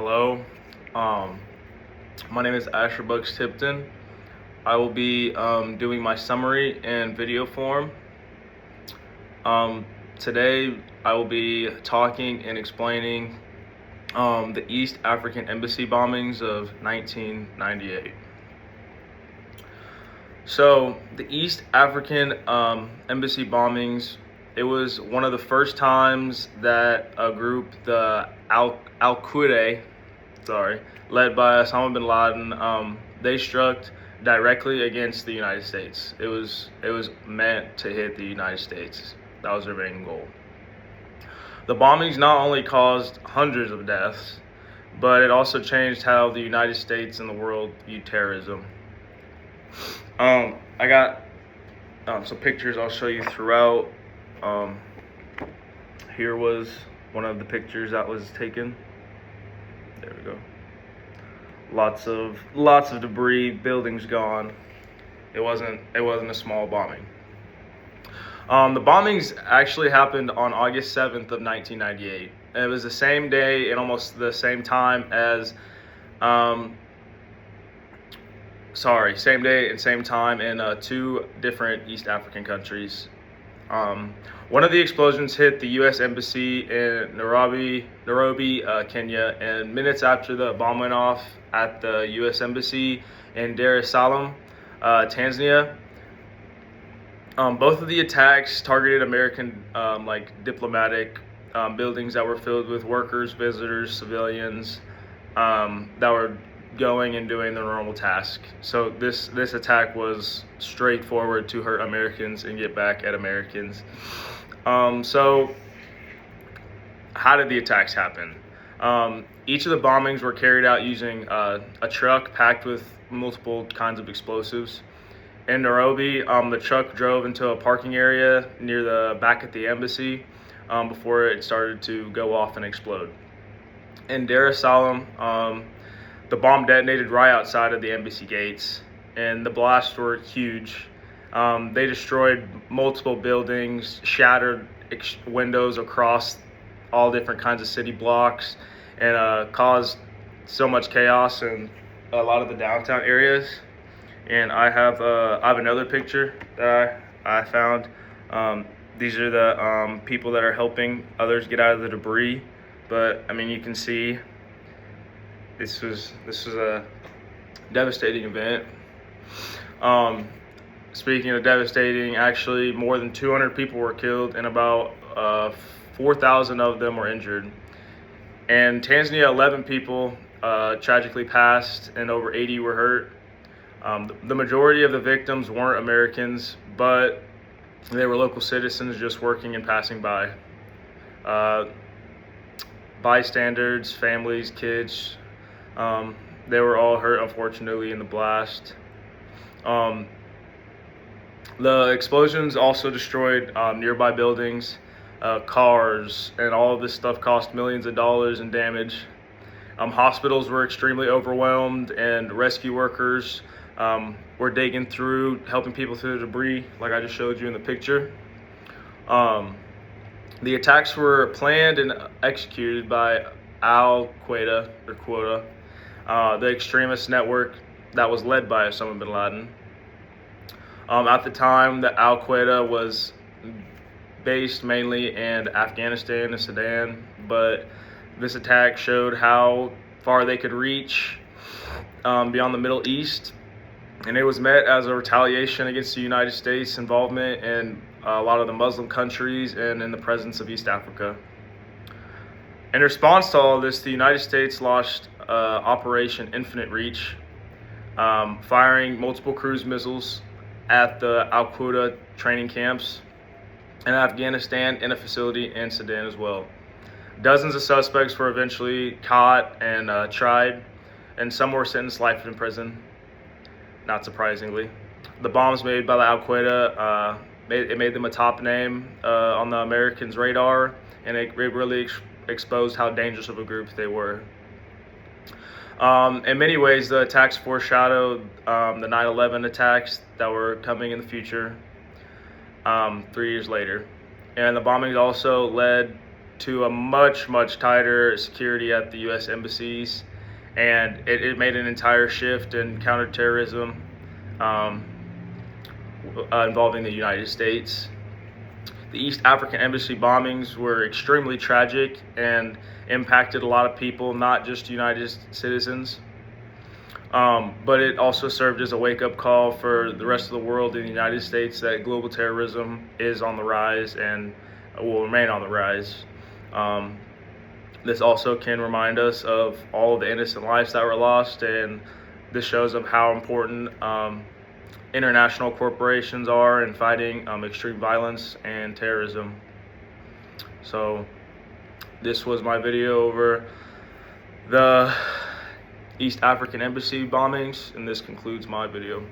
Hello, um, my name is Asher Bucks Tipton. I will be doing my summary in video form. Um, Today, I will be talking and explaining the East African Embassy bombings of 1998. So, the East African Embassy bombings, it was one of the first times that a group, the Al-Qaeda, led by Osama bin Laden, they struck directly against the United States. It was meant to hit the United States. That was their main goal. The bombings not only caused hundreds of deaths, but it also changed how the United States and the world viewed terrorism. I got some pictures I'll show you throughout. Um, Here was one of the pictures that was taken. There we go. Lots of debris, buildings gone. It wasn't a small bombing. The bombings actually happened on August 7th of 1998. And it was the same day and almost the same time as same day and same time in two different East African countries. One of the explosions hit the U.S. Embassy in Nairobi, Kenya, and minutes after the bomb went off at the U.S. Embassy in Dar es Salaam, Tanzania. Both of the attacks targeted American diplomatic buildings that were filled with workers, visitors, civilians that were going and doing their normal task. So this attack was straightforward to hurt Americans and get back at Americans. So how did the attacks happen? Each of the bombings were carried out using a truck packed with multiple kinds of explosives. In Nairobi, the truck drove into a parking area near the back at the embassy before it started to go off and explode. In Dar es Salaam, the bomb detonated right outside of the embassy gates, and the blasts were huge. They destroyed multiple buildings, shattered windows across all different kinds of city blocks, and caused so much chaos in a lot of the downtown areas. And I have another picture that I found. These are the people that are helping others get out of the debris. But I mean, you can see this was a devastating event. Speaking of devastating, actually more than 200 people were killed and about 4,000 of them were injured. In Tanzania, 11 people tragically passed and over 80 were hurt. The majority of the victims weren't Americans, but they were local citizens just working and passing by. Bystanders, families, kids, they were all hurt, unfortunately, in the blast. The explosions also destroyed nearby buildings, cars, and all of this stuff cost millions of dollars in damage. Hospitals were extremely overwhelmed, and rescue workers were digging through, helping people through the debris, like I just showed you in the picture. The attacks were planned and executed by Al-Qaeda, or Qaeda, the extremist network that was led by Osama bin Laden. At the time, the Al-Qaeda was based mainly in Afghanistan and Sudan, but this attack showed how far they could reach beyond the Middle East, and it was met as a retaliation against the United States' involvement in a lot of the Muslim countries and in the presence of East Africa. In response to all of this, the United States launched Operation Infinite Reach, firing multiple cruise missiles at the Al-Qaeda training camps in Afghanistan and a facility in Sudan as well. Dozens of suspects were eventually caught and tried, and some were sentenced life in prison, not surprisingly. The bombs made by the Al-Qaeda, made them a top name on the Americans' radar, and it really exposed how dangerous of a group they were. In many ways, the attacks foreshadowed the 9/11 attacks that were coming in the future 3 years later. And the bombings also led to a much tighter security at the U.S. embassies, and it made an entire shift in counterterrorism involving the United States. The East African embassy bombings were extremely tragic and impacted a lot of people, not just United citizens. But it also served as a wake-up call for the rest of the world in the United States that global terrorism is on the rise and will remain on the rise. This also can remind us of all of the innocent lives that were lost, and this shows of how important international corporations are in fighting extreme violence and terrorism. So this was my video over the East African embassy bombings, and this concludes my video.